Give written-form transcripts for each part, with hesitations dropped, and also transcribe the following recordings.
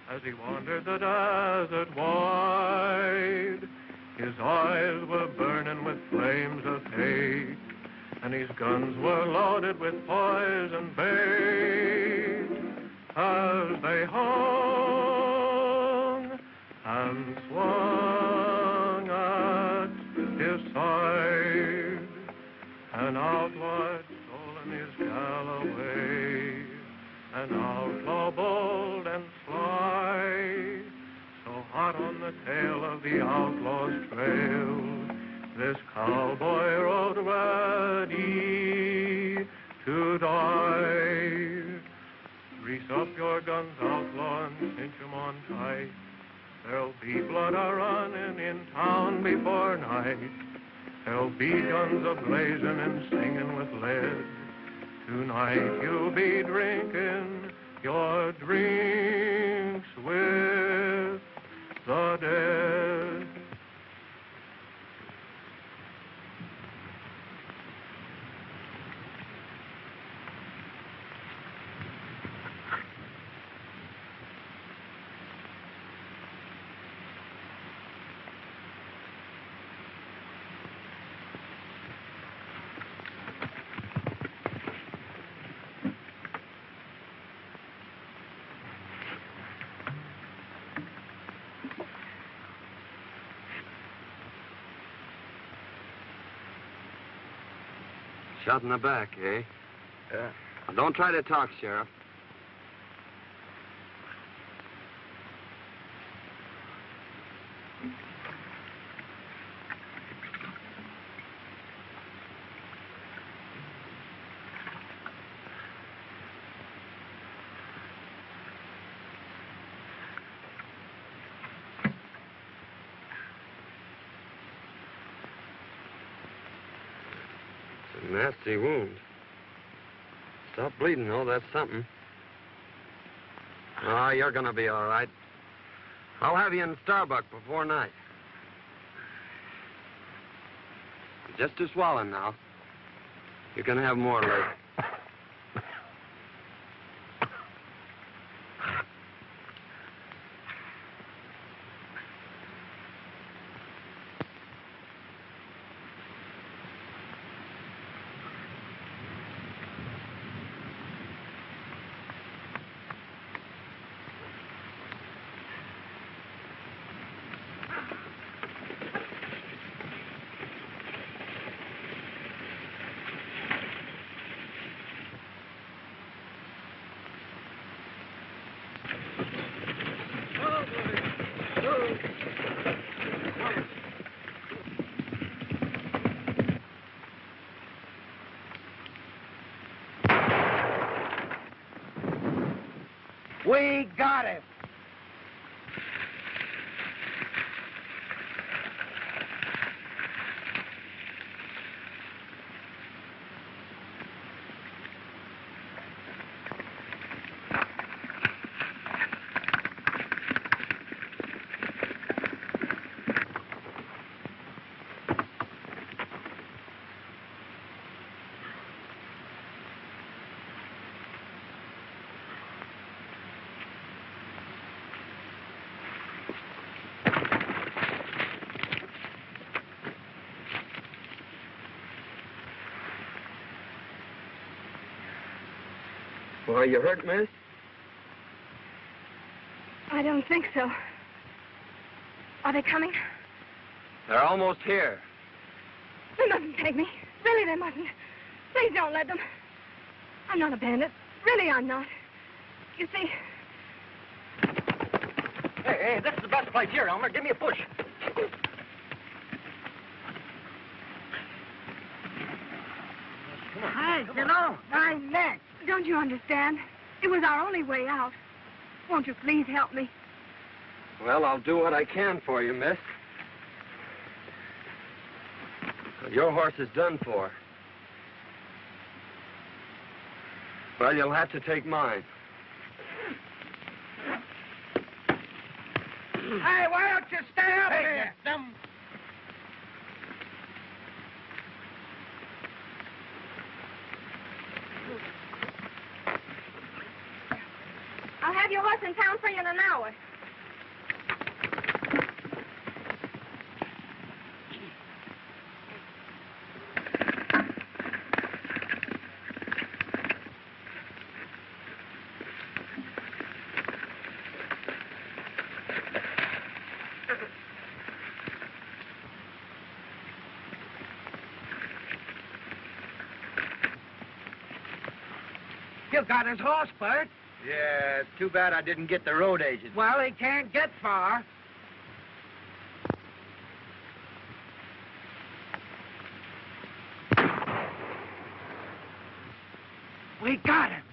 As he wandered the desert wide, his eyes were burning with flames of hate, and his guns were loaded with poison bait. As they hung and swung at his side, an outlaw had stolen his Galloway, an outlaw bold and sly, so hot on the tail of the outlaw's trail, this cowboy rode ready to die. Grease up your guns, outlaw, and cinch 'em on tight. There'll be blood a-running in town before night. There'll be guns a-blazing and singing with lead. Tonight you'll be drinking your drinks with the dead. Shot in the back, eh? Yeah. Now, don't try to talk, Sheriff. Nasty wound. Stop bleeding, though. That's something. Oh, you're gonna be all right. I'll have you in Starbuck before night. Just to swallow now. You can have more later. We got him. Well, are you hurt, miss? I don't think so. Are they coming? They're almost here. They mustn't take me. Really, they mustn't. Please don't let them. I'm not a bandit. Really, I'm not. You see... Hey, this is the best place here, Elmer. Give me a push. Hey, get on. My neck. Don't you understand? It was our only way out. Won't you please help me? Well, I'll do what I can for you, miss. Your horse is done for. Well, you'll have to take mine. Hey, why don't you stay up here? I'll have your horse in town for you in an hour. You got his horse, Bert. Yeah, it's too bad I didn't get the road agent. Well, he can't get far. We got him.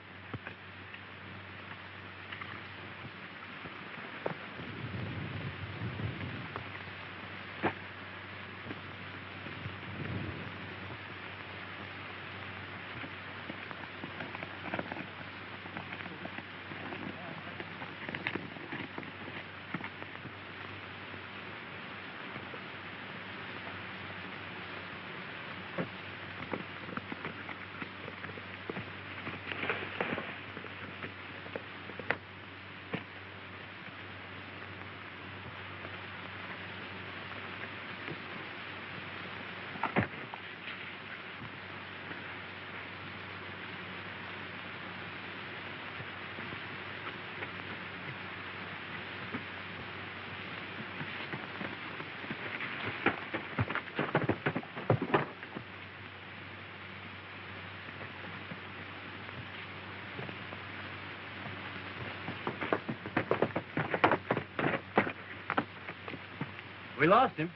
We lost him.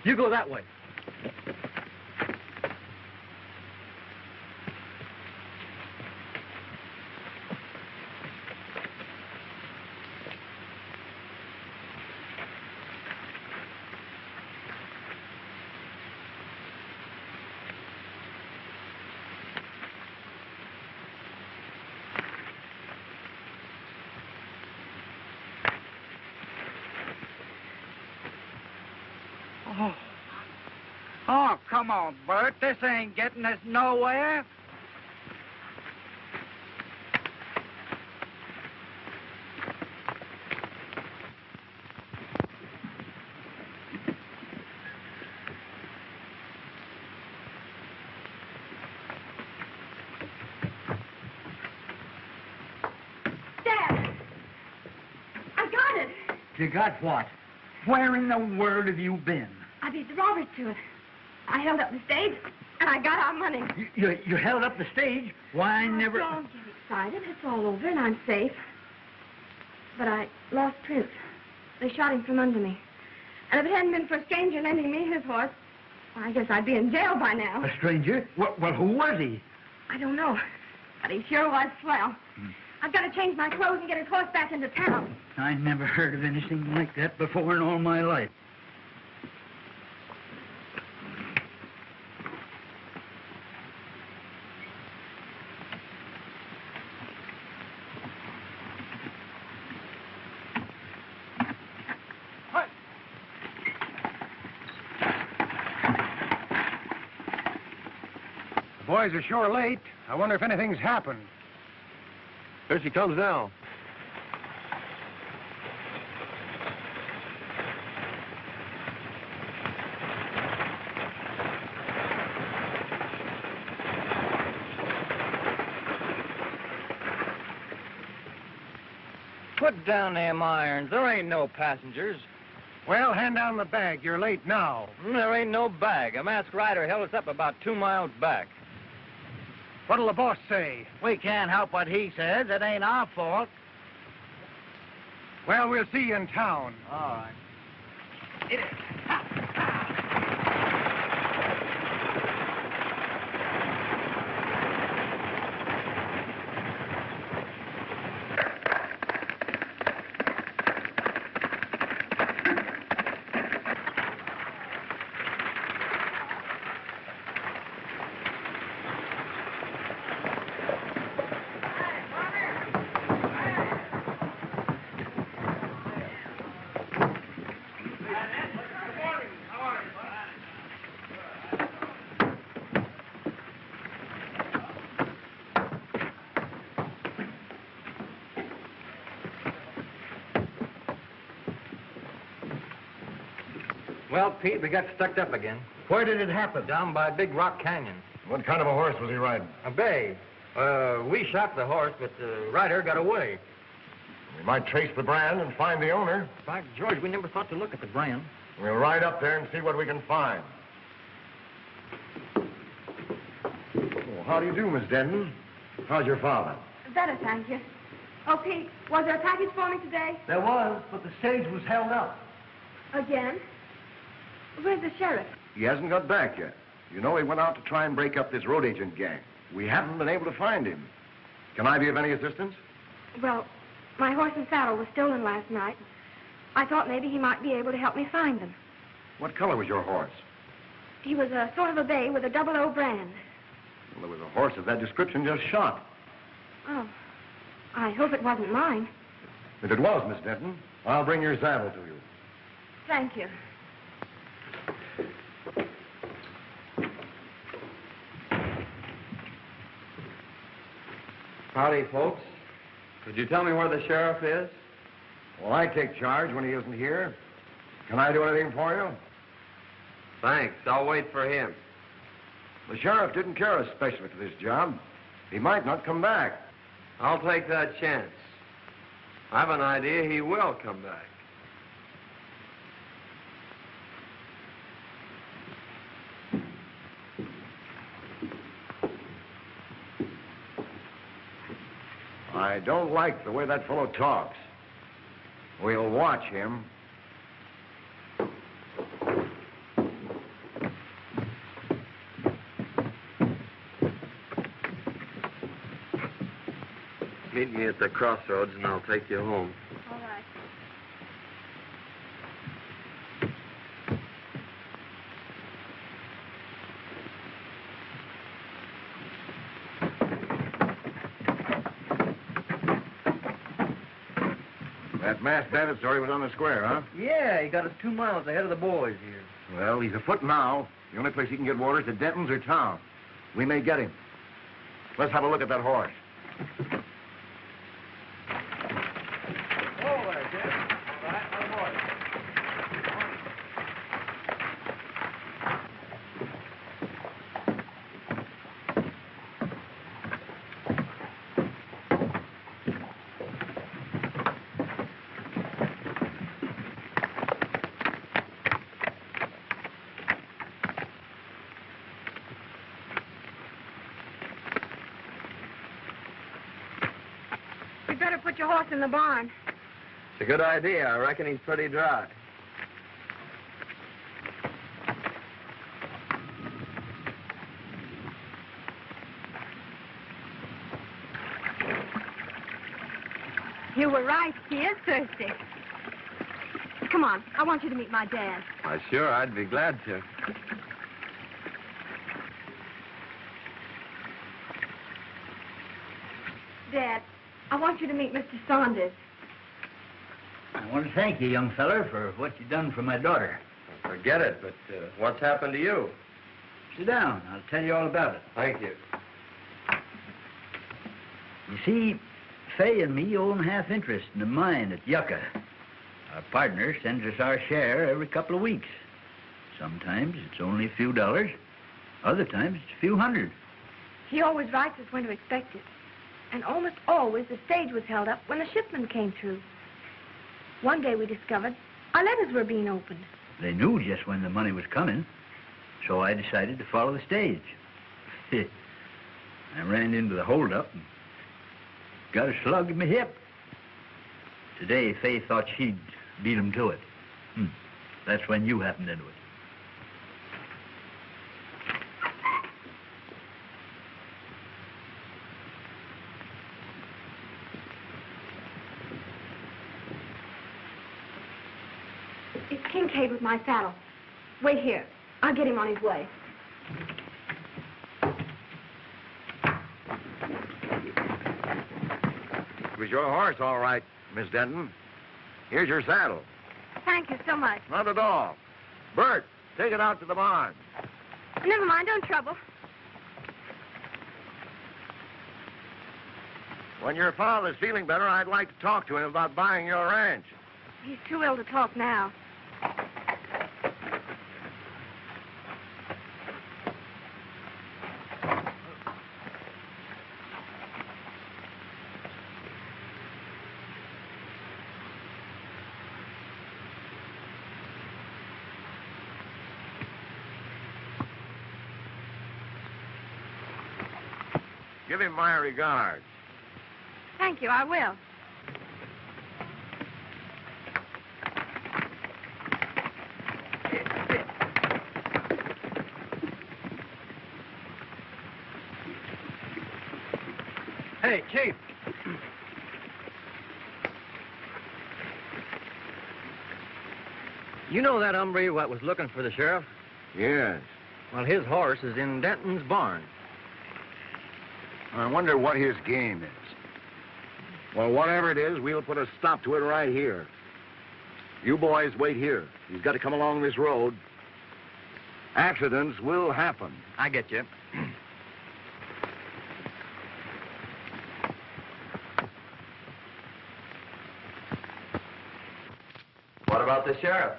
You go that way. Oh, come on, Bert. This ain't getting us nowhere. Dad! I got it! You got what? Where in the world have you been? I beat the robbers to it. I held up the stage, and I got our money. You held up the stage? Why, I never... Don't get excited. It's all over, and I'm safe. But I lost Prince. They shot him from under me. And if it hadn't been for a stranger lending me his horse, well, I guess I'd be in jail by now. A stranger? Well, who was he? I don't know. But he sure was swell. I've got to change my clothes and get his horse back into town. I never heard of anything like that before in all my life. The boys are sure late. I wonder if anything's happened. Here she comes now. Put down them irons. There ain't no passengers. Well, hand down the bag. You're late now. There ain't no bag. A masked rider held us up about 2 miles back. What'll the boss say? We can't help what he says. It ain't our fault. Well, we'll see you in town. All right. Hit it. Well, Pete, we got stuck up again. Where did it happen? Down by Big Rock Canyon. What kind of a horse was he riding? A bay. We shot the horse, but the rider got away. We might trace the brand and find the owner. By George, we never thought to look at the brand. We'll ride up there and see what we can find. Oh, how do you do, Miss Denton? How's your father? Better, thank you. Oh, Pete, was there a package for me today? There was, but the stage was held up. Again? Where's the sheriff? He hasn't got back yet. You know, he went out to try and break up this road agent gang. We haven't been able to find him. Can I be of any assistance? Well, my horse and saddle was stolen last night. I thought maybe he might be able to help me find them. What color was your horse? He was a sort of a bay with a 00 brand. Well, there was a horse of that description just shot. Oh, I hope it wasn't mine. If it was, Miss Denton, I'll bring your saddle to you. Thank you. Howdy, folks. Could you tell me where the sheriff is? Well, I take charge when he isn't here. Can I do anything for you? Thanks. I'll wait for him. The sheriff didn't care especially for this job. He might not come back. I'll take that chance. I've an idea he will come back. I don't like the way that fellow talks. We'll watch him. Meet me at the crossroads and I'll take you home. All right. That masked bandit story was on the square, huh? Yeah, he got us 2 miles ahead of the boys here. Well, he's afoot now. The only place he can get water is at Denton's or town. We may get him. Let's have a look at that horse. You'd better put your horse in the barn. It's a good idea. I reckon he's pretty dry. You were right. He is thirsty. Come on. I want you to meet my dad. Why, sure, I'd be glad to. Dad, I want you to meet Mr. Saunders. I want to thank you, young feller, for what you done for my daughter. Forget it, but what's happened to you? Sit down. I'll tell you all about it. Thank you. You see, Fay and me own half interest in the mine at Yucca. Our partner sends us our share every couple of weeks. Sometimes it's only a few dollars. Other times it's a few hundred. He always writes us when to expect it. And almost always the stage was held up when the shipment came through. One day we discovered our letters were being opened. They knew just when the money was coming, so I decided to follow the stage. I ran into the holdup and got a slug in my hip. Today, Fay thought she'd beat him to it. That's when you happened into it. It's Kincaid with my saddle. Wait here. I'll get him on his way. It was your horse, all right, Miss Denton. Here's your saddle. Thank you so much. Not at all. Bert, take it out to the barn. Never mind, don't trouble. When your father's feeling better, I'd like to talk to him about buying your ranch. He's too ill to talk now. Give him my regards. Thank you, I will. Hey, Chief. You know that hombre what was looking for the sheriff? Yes. Well, his horse is in Denton's barn. I wonder what his game is. Well, whatever it is, we'll put a stop to it right here. You boys wait here. He's got to come along this road. Accidents will happen. I get you. What about the sheriff?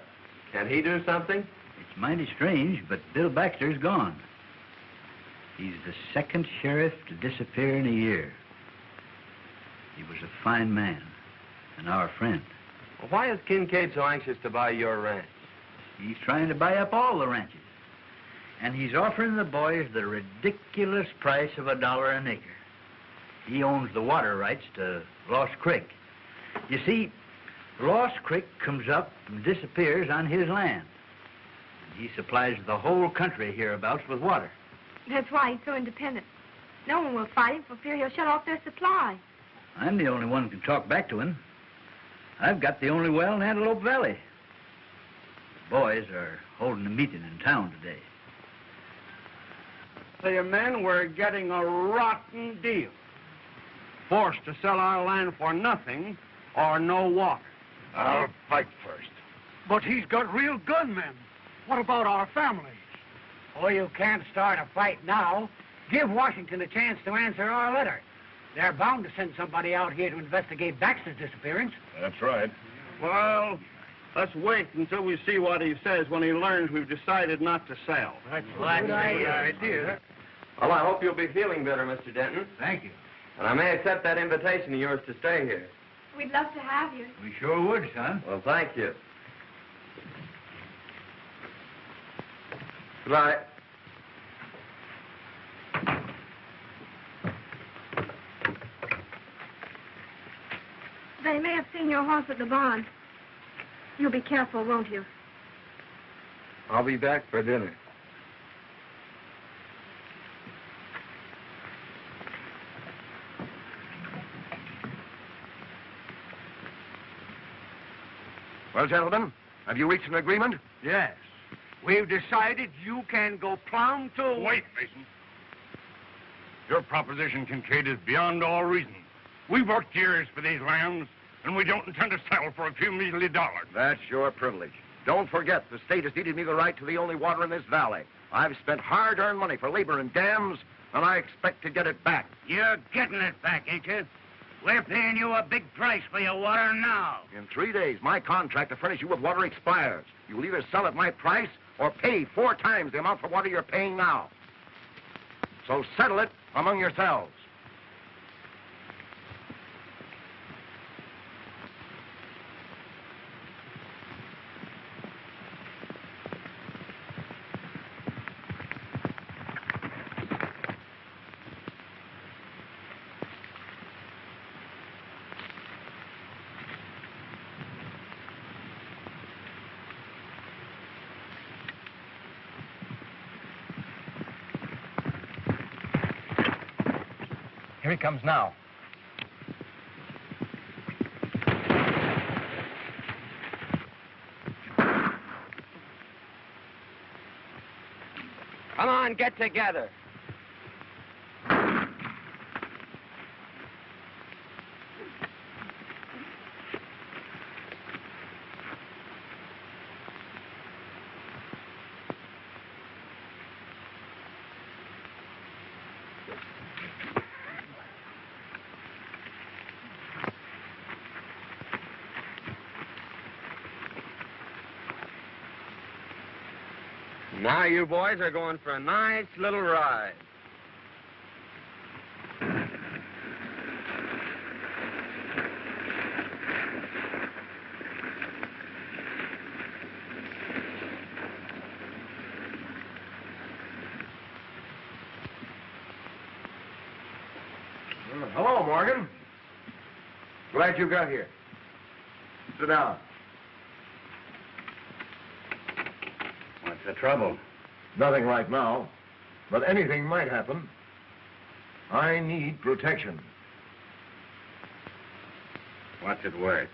Can he do something? It's mighty strange, but Bill Baxter's gone. He's the second sheriff to disappear in a year. He was a fine man and our friend. Well, why is Kincaid so anxious to buy your ranch? He's trying to buy up all the ranches. And he's offering the boys the ridiculous price of $1 an acre. He owns the water rights to Lost Creek. You see, Lost Creek comes up and disappears on his land. He supplies the whole country hereabouts with water. That's why he's so independent. No one will fight him for fear he'll shut off their supply. I'm the only one who can talk back to him. I've got the only well in Antelope Valley. The boys are holding a meeting in town today. The men were getting a rotten deal. Forced to sell our land for nothing or no water. I'll fight first. But he's got real gunmen. What about our families? Oh, you can't start a fight now. Give Washington a chance to answer our letter. They're bound to send somebody out here to investigate Baxter's disappearance. That's right. Well, let's wait until we see what he says when he learns we've decided not to sell. That's the idea. Well, I hope you'll be feeling better, Mr. Denton. Thank you. And I may accept that invitation of yours to stay here. We'd love to have you. We sure would, son. Well, thank you. Good night. They may have seen your horse at the barn. You'll be careful, won't you? I'll be back for dinner. Well, gentlemen, have you reached an agreement? Yes. We've decided you can go plumb to... Wait, Mason. Your proposition, Kincaid, is beyond all reason. We've worked years for these lands, and we don't intend to settle for a few measly dollars. That's your privilege. Don't forget, the state has ceded me the right to the only water in this valley. I've spent hard-earned money for labor and dams, and I expect to get it back. You're getting it back, ain't you? We're paying you a big price for your water now. In 3 days, my contract to furnish you with water expires. You'll either sell at my price or pay 4 times the amount for water you're paying now. So settle it among yourselves. Here he comes now. Come on, get together. Now you boys are going for a nice little ride. Hello, Morgan. Glad you got here. Sit down. What's the trouble? Nothing right now, but anything might happen. I need protection. What's it worth?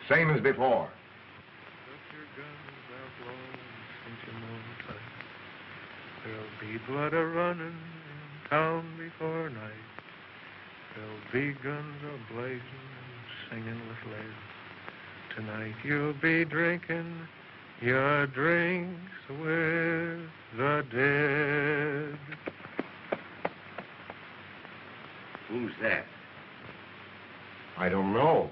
Same as before. Put your guns out low and cinch 'em on tight. There'll be blood a-running in town before night. There'll be guns a-blazing and singing with lead. Tonight you'll be drinking your drinks with the dead. Who's that? I don't know.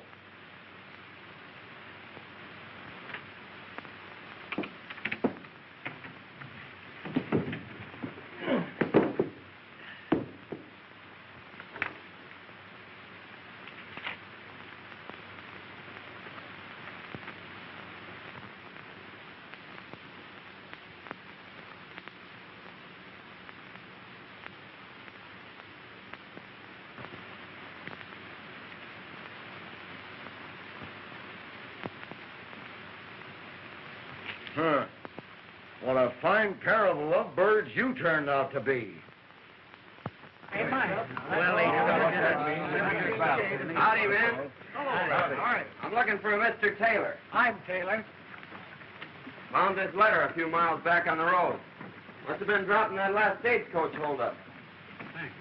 Huh. What a fine pair of lovebirds you turned out to be. Hey, Mike. Howdy, man. All right. I'm looking for a Mr. Taylor. I'm Taylor. Found this letter a few miles back on the road. Must have been dropping that last stagecoach holdup. Thanks.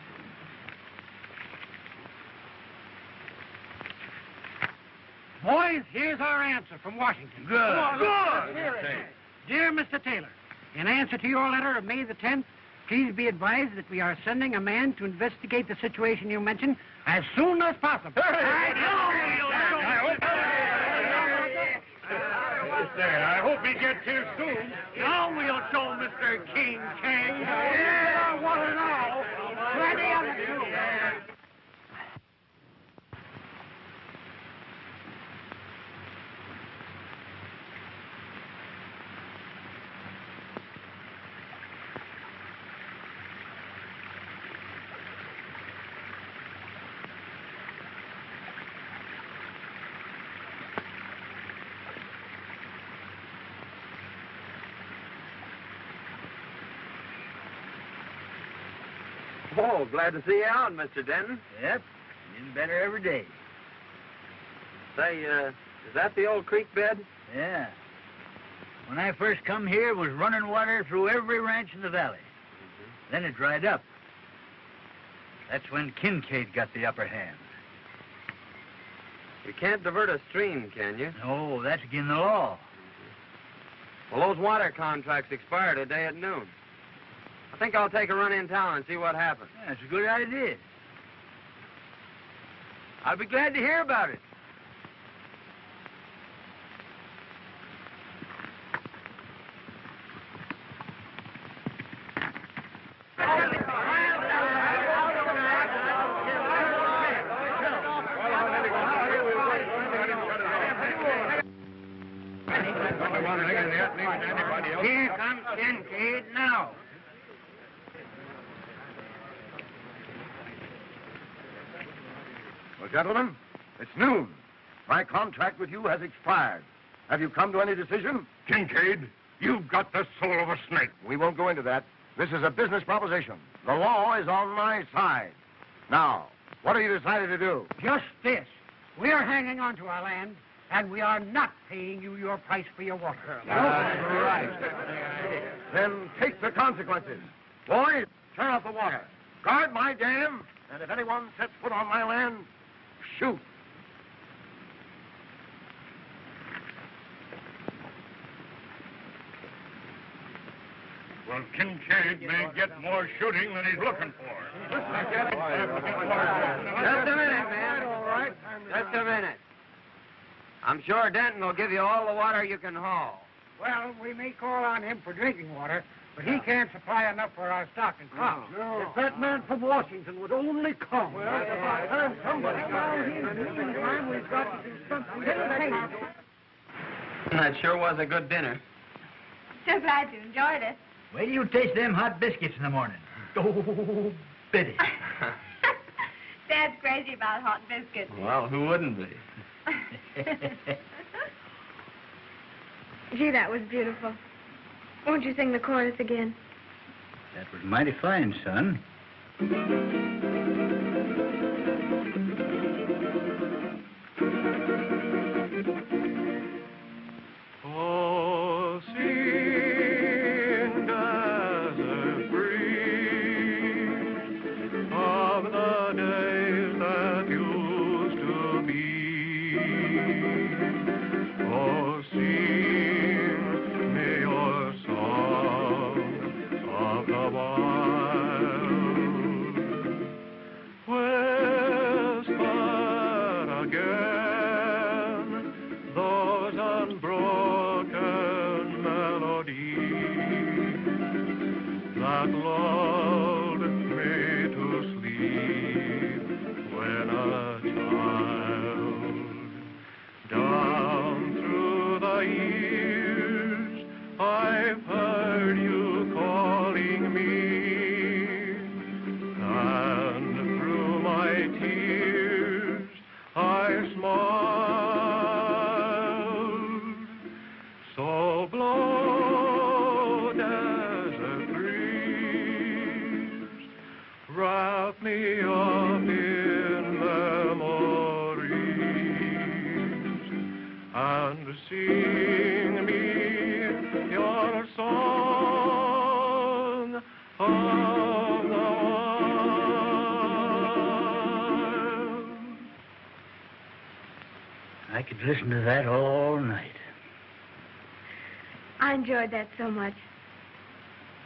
Boys, here's our answer from Washington. Good. Good. Dear Mr. Taylor, in answer to your letter of May the 10th, please be advised that we are sending a man to investigate the situation you mentioned as soon as possible. I hope he gets here soon. Now we'll show Mr. King King. Yeah, what an all. Plenty of it, too. Oh, glad to see you out, Mr. Denton. Yep. Getting better every day. Say, is that the old creek bed? Yeah. When I first come here, it was running water through every ranch in the valley. Then it dried up. That's when Kincaid got the upper hand. You can't divert a stream, can you? No, that's against the law. Well, those water contracts expire today at noon. I think I'll take a run in town and see what happens. That's a good idea. I'll be glad to hear about it. Here comes Kincaid now. Well, gentlemen, it's noon. My contract with you has expired. Have you come to any decision? Kincaid, you've got the soul of a snake. We won't go into that. This is a business proposition. The law is on my side. Now, what have you decided to do? Just this. We're hanging on to our land, and we are not paying you your price for your water. That's right. Then take the consequences. Boys, turn off the water. Guard my dam, and if anyone sets foot on my land, shoot. Well, Kincaid may get more shooting than he's looking for. Just a minute, man. All right. Just a minute. I'm sure Denton will give you all the water you can haul. Well, we may call on him for drinking water, but he can't supply enough for our stock and crops. No. If that man from Washington would only come. Well, it's about time somebody got in the meantime, we've got to do something. That sure was a good dinner. So glad you enjoyed it. Wait till you taste them hot biscuits in the morning. Oh, Biddy. Dad's crazy about hot biscuits. Well, who wouldn't be? Gee, that was beautiful. Won't you sing the chorus again? That was mighty fine, son. Oh, sing, desert breeze, of the days that used to be. Oh, sing me your songs of the wild. Whisper again those unbroken melodies that lulled me to sleep when a child. Down through the years, I've heard you calling me, and through my tears, I smiled. So blow, desert breeze, wrap me up in memories, and sing me your song of the wild. I could listen to that all night. I enjoyed that so much.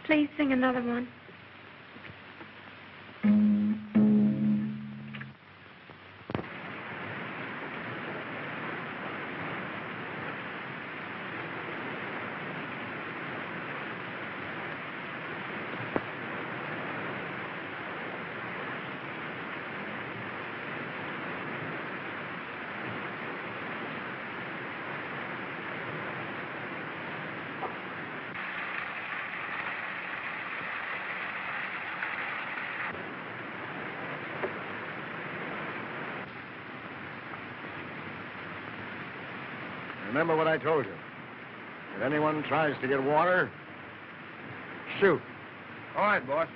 Please sing another one. Remember what I told you. If anyone tries to get water, shoot. All right, boss.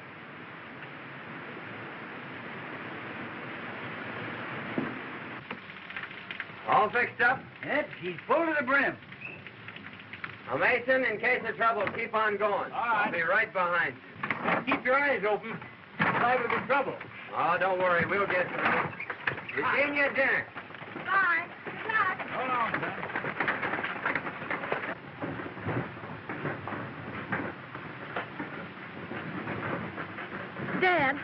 All fixed up? Yep, she's full to the brim. Now, Mason, in case of trouble, keep on going. I'll be right behind you. Keep your eyes open. Liable to be trouble. Oh, don't worry. We'll get through. Virginia, dinner. Bye. Good luck. Hold on, son. Dad,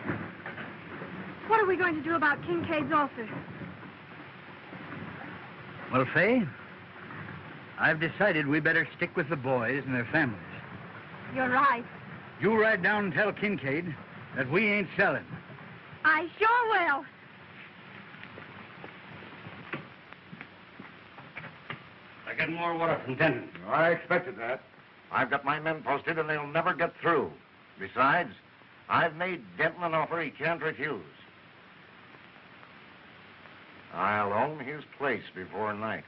what are we going to do about Kincaid's ulcer? Well, Fay, I've decided we better stick with the boys and their families. You're right. You ride down and tell Kincaid that we ain't selling. I sure will. I get more water from Denton. I expected that. I've got my men posted, and they'll never get through. Besides, I've made Denton an offer he can't refuse. I'll own his place before night.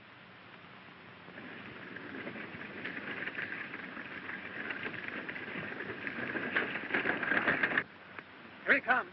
Here he comes.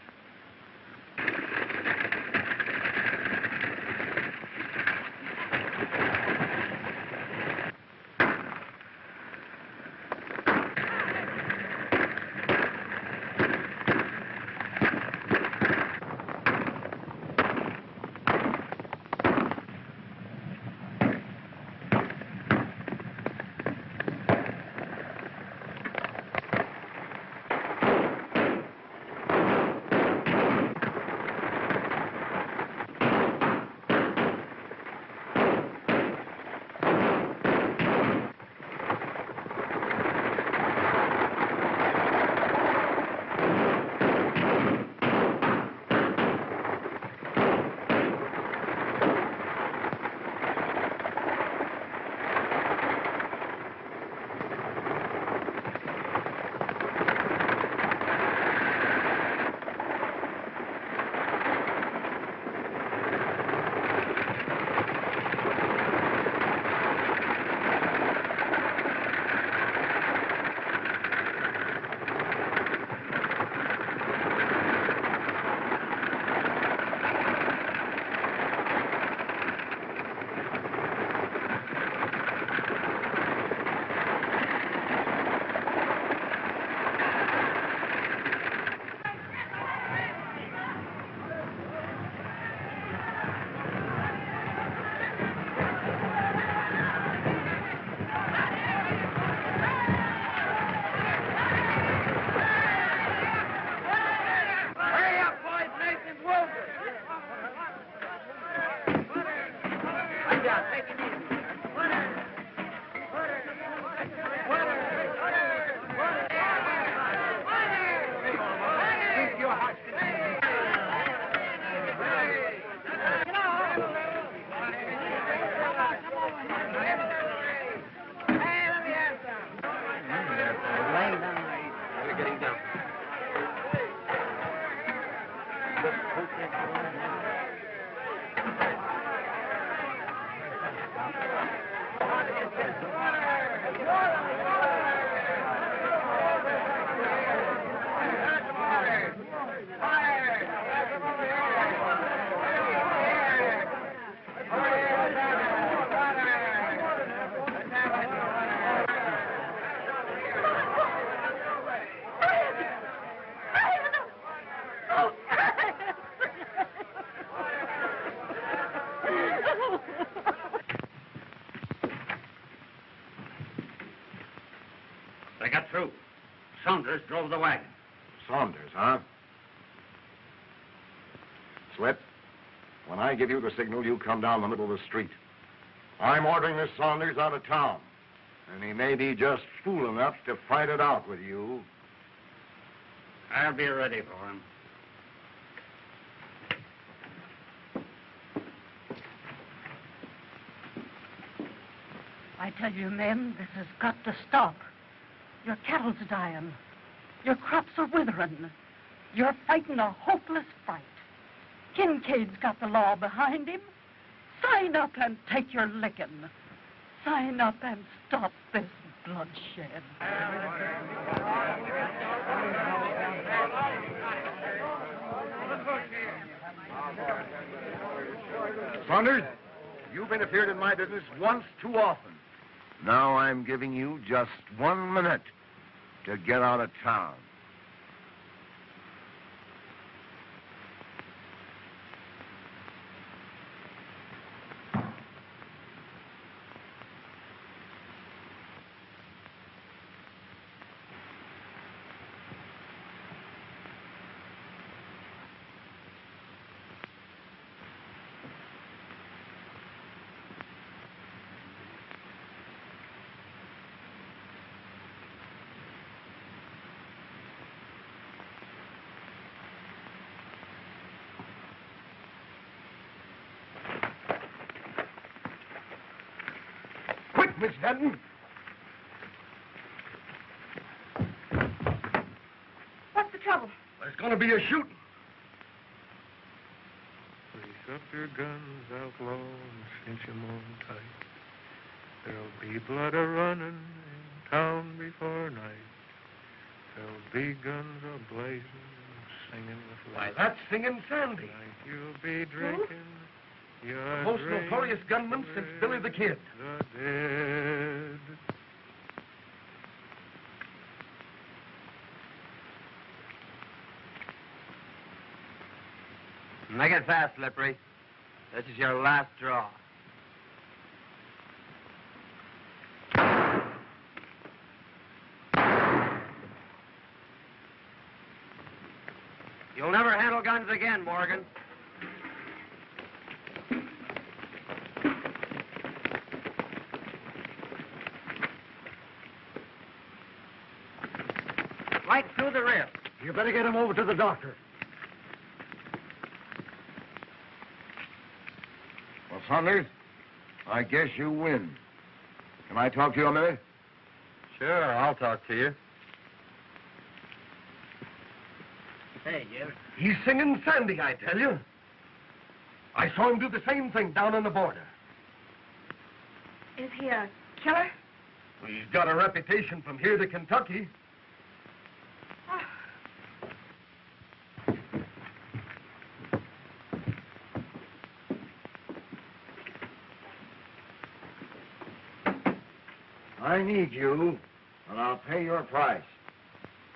They got through. Saunders drove the wagon. Saunders, huh? Slip, when I give you the signal, you come down the middle of the street. I'm ordering this Saunders out of town, and he may be just fool enough to fight it out with you. I'll be ready for him. I tell you, men, this has got to stop. Your cattle's dying. Your crops are withering. You're fighting a hopeless fight. Kincaid's got the law behind him. Sign up and take your licking. Sign up and stop this bloodshed. Saunders, you've interfered in my business once too often. Now I'm giving you just 1 minute to get out of town. Miss Denton. What's the trouble? There's going to be a shooting. Raise up your guns, outlaw, and cinch 'em on tight. There'll be blood a-running in town before night. There'll be guns a-blazing and singing with Why, light. that's Singing Sandy. Tonight you'll be drinking. The most notorious gunman since Billy the Kid. The dead. Make it fast, Slippery. This is your last draw. You'll never handle guns again, Morgan. Right through the ribs. You better get him over to the doctor. Well, Saunders, I guess you win. Can I talk to you a minute? Sure, I'll talk to you. Hey, Jim. He's Singing Sandy, I tell you. I saw him do the same thing down on the border. Is he a killer? Well, he's got a reputation from here to Kentucky. I need you, and I'll pay your price.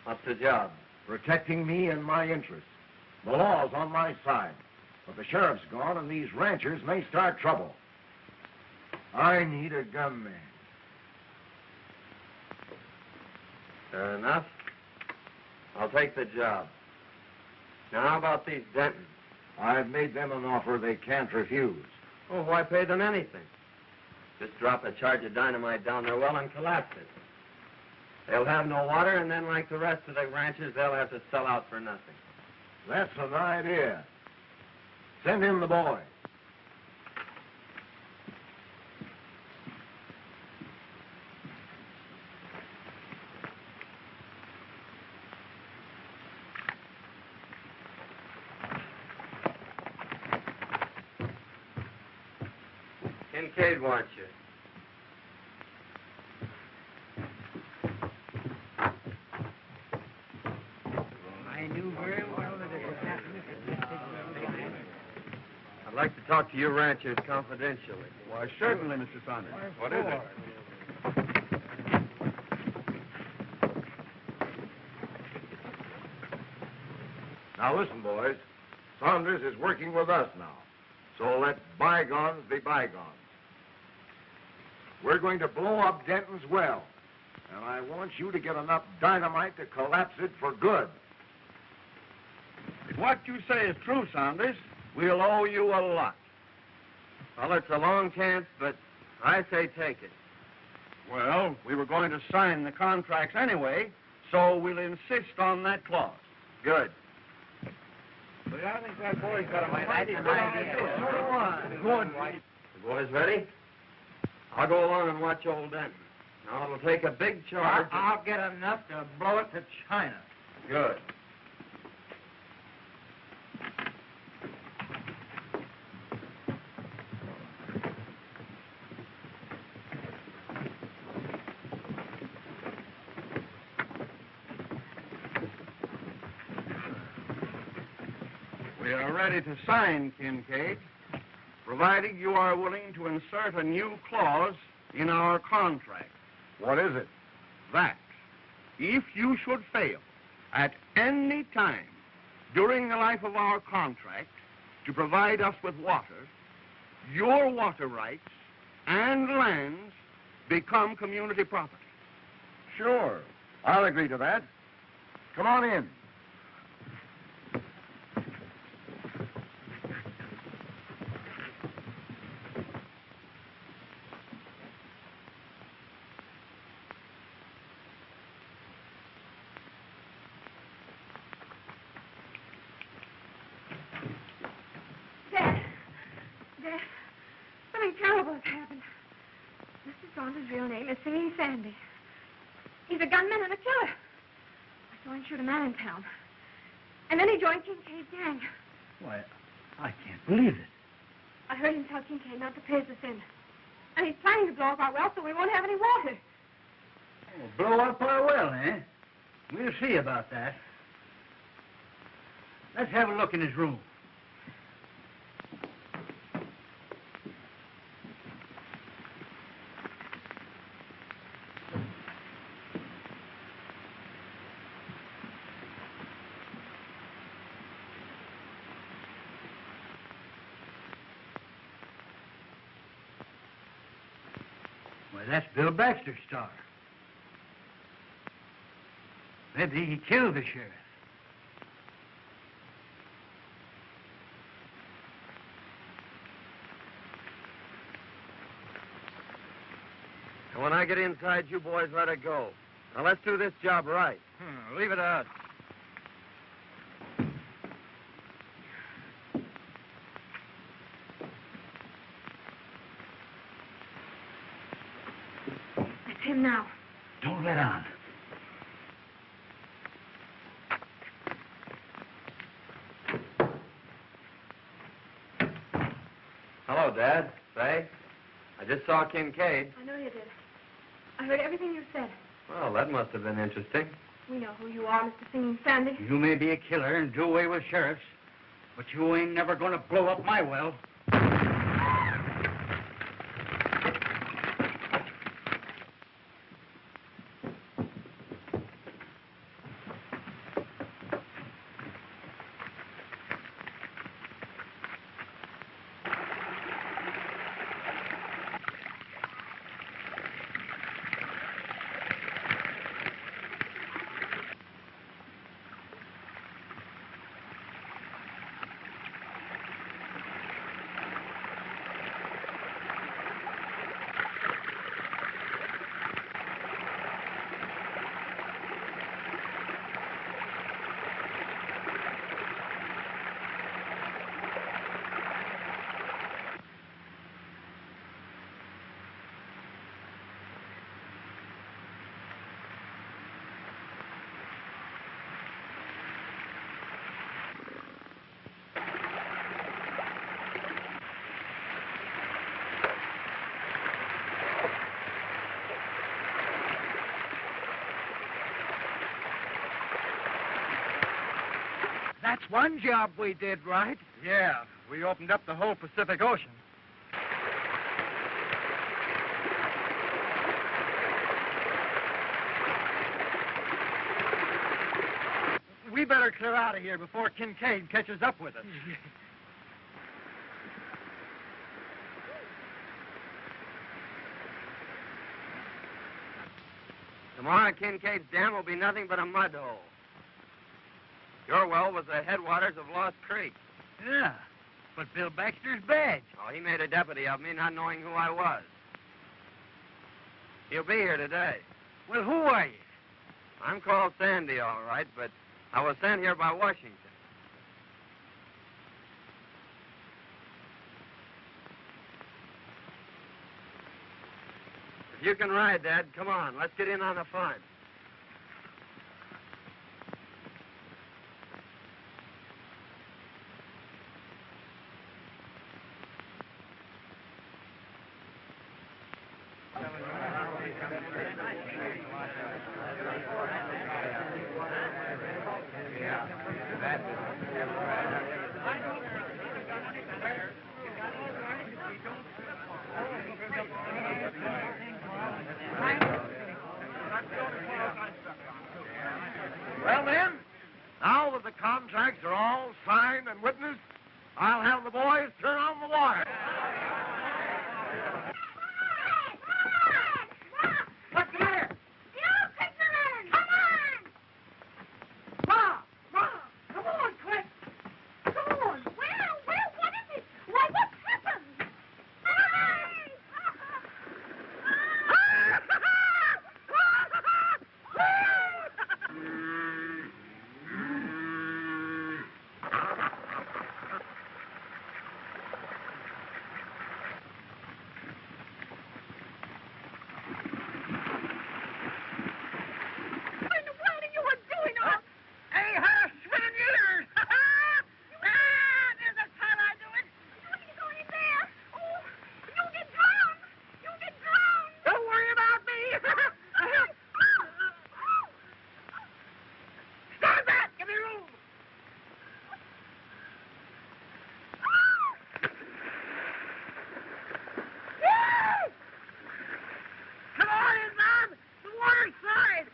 What's the job? Protecting me and my interests. The law's on my side, but the sheriff's gone, and these ranchers may start trouble. I need a gunman. Fair enough. I'll take the job. Now, how about these Dentons? I've made them an offer they can't refuse. Oh, why pay them anything? Just drop a charge of dynamite down their well and collapse it. They'll have no water, and then, like the rest of the ranchers, they'll have to sell out for nothing. That's an idea. Send in the boy. Kincaid wants you. I knew very well that it was happening. I'd like to talk to you ranchers confidentially. Why, certainly, Mr. Saunders. What is it? Now listen, boys. Saunders is working with us now. So let bygones be bygones. We're going to blow up Denton's well. And I want you to get enough dynamite to collapse it for good. If what you say is true, Saunders, we'll owe you a lot. Well, it's a long chance, but I say take it. Well, we were going to sign the contracts anyway, so we'll insist on that clause. Good. But I think that boy's got a mighty idea. So do I. Good. The boys ready? I'll go along and watch old Denton. Now, it'll take a big charge. I'll get enough to blow it to China. Good. We are ready to sign, Kincaid, provided you are willing to insert a new clause in our contract. What is it? That if you should fail at any time during the life of our contract to provide us with water, your water rights and lands become community property. Sure. I'll agree to that. Come on in. Dad, something terrible has happened. Mr. Saunders' real name is Singing Sandy. He's a gunman and a killer. I saw him shoot a man in town. And then he joined Kincaid's gang. Why, I can't believe it. I heard him tell Kincaid not to pay us in. And he's planning to blow up our well so we won't have any water. Oh, blow up our well, eh? We'll see about that. Let's have a look in his room. Why, that's Bill Baxter's star. Maybe he killed the sheriff. And when I get inside, you boys let it go. Now, let's do this job right. Leave it out. It's him now. Don't let on. Hello, Dad. Say, I just saw Kincaid. I know you did. I heard everything you said. Well, that must have been interesting. We know who you are, Mr. Singing Sandy. You may be a killer and do away with sheriffs, but you ain't never going to blow up my well. That's one job we did right. Yeah, we opened up the whole Pacific Ocean. We better clear out of here before Kincaid catches up with us. Tomorrow, Kincaid's dam will be nothing but a mud hole. Your well was the headwaters of Lost Creek. Yeah, but Bill Baxter's badge. Oh, he made a deputy of me, not knowing who I was. He'll be here today. Well, who are you? I'm called Sandy, all right, but I was sent here by Washington. If you can ride, Dad, come on. Let's get in on the fun. Well, then, now that the contracts are all signed and witnessed, I'll have the boys turn on the water. What's the matter? You fishermen! Come on! Ma! Come on, quick! Come on! Well, what is it? Why, what's happened? What in the world are you doing? Hey, how swimming years! There's a time I do it. You go in there. Oh, you'll get drowned. You'll get drowned. Don't worry about me! Stand back! Give me room! Come on in, Bob! The water's side!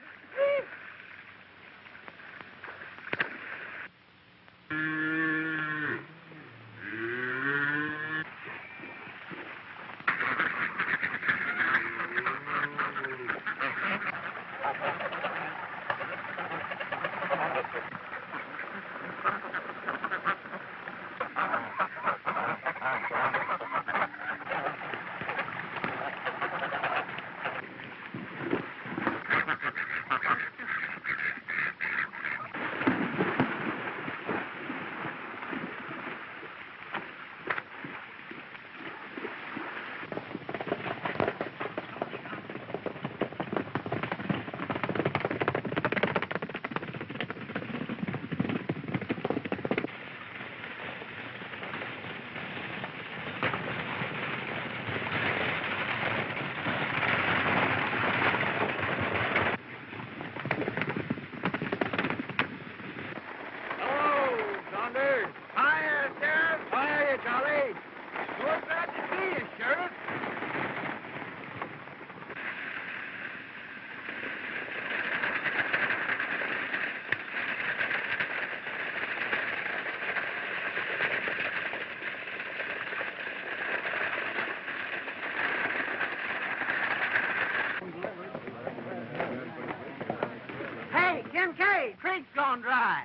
Hey, Kincaid, creek's gone dry.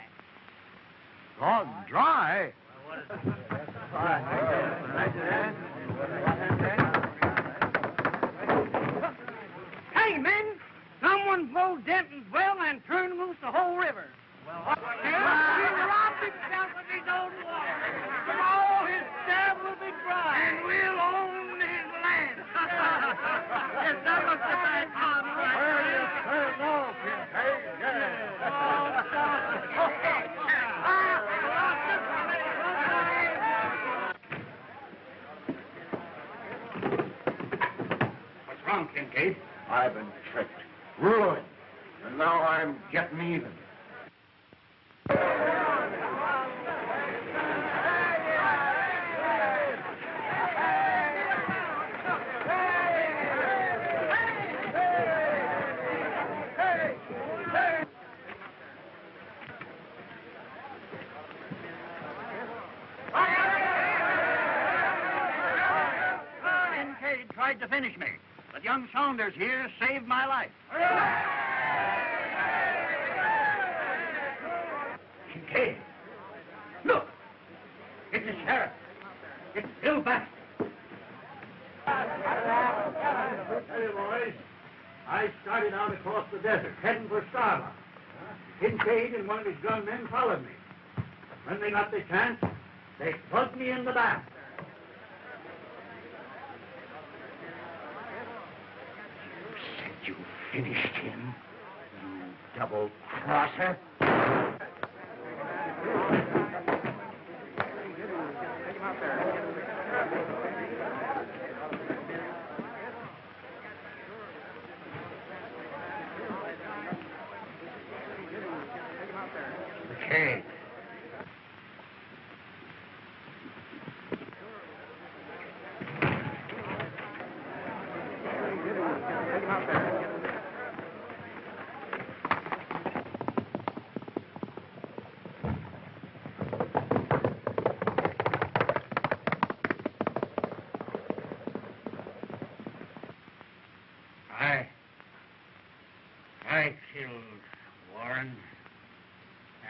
Gone dry? Hey, men, someone blowed Denton's well and turned loose the whole river. Well, he robbed himself with his own water. And all his dam will be dry. And we'll own his land. Yes, that was the bad part, right? Well, yes, sir, no, Kincaid, What's wrong, Kincaid? I've been tricked, ruined, and now I'm getting even. Kincaid tried to finish me, but young Saunders here saved my life. Kincaid. Look. It's the sheriff. It's Bill Baxter. Hey, boys. I started out across the desert, heading for Starla. Kincaid and one of his gunmen followed me. When they got the chance, they plugged me in the back. You finished him, you double-crosser. Okay. I killed Warren,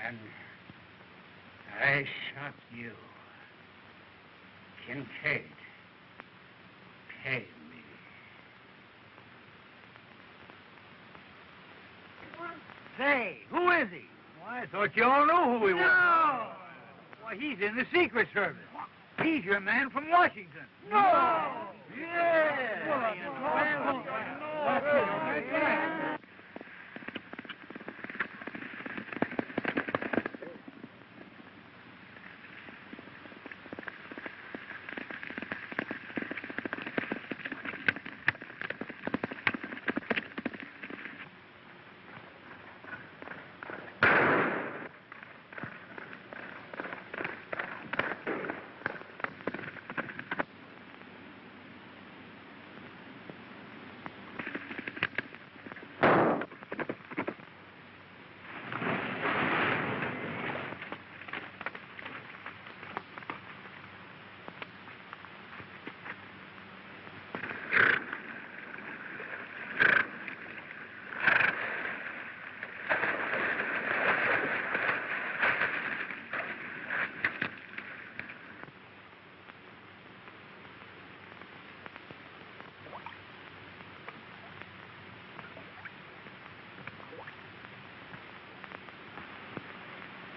and I shot you. Kincaid, pay me. Say, who is he? Why, I thought you all knew who he was. No! Why, he's in the Secret Service. He's your man from Washington. No! Yeah!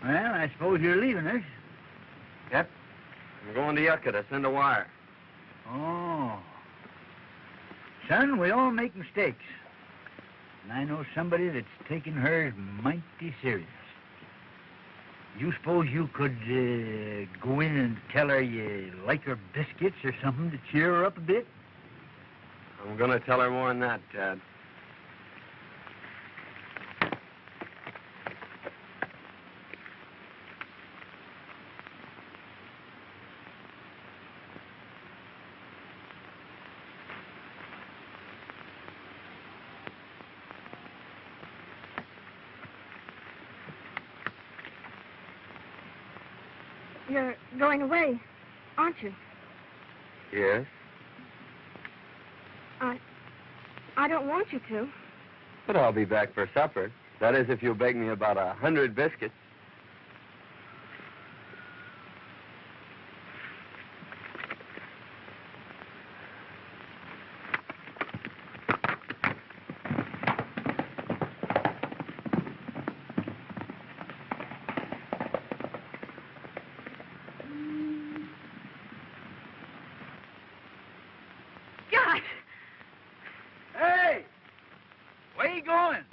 Well, I suppose you're leaving us. Yep. I'm going to Yucca to send a wire. Oh. Son, we all make mistakes. And I know somebody that's taking hers mighty serious. You suppose you could go in and tell her you like her biscuits or something to cheer her up a bit? I'm going to tell her more than that, Dad. You're going away, aren't you? Yes? I don't want you to. But I'll be back for supper. That is, if you'll bake me about 100 biscuits. Hey! Where you going?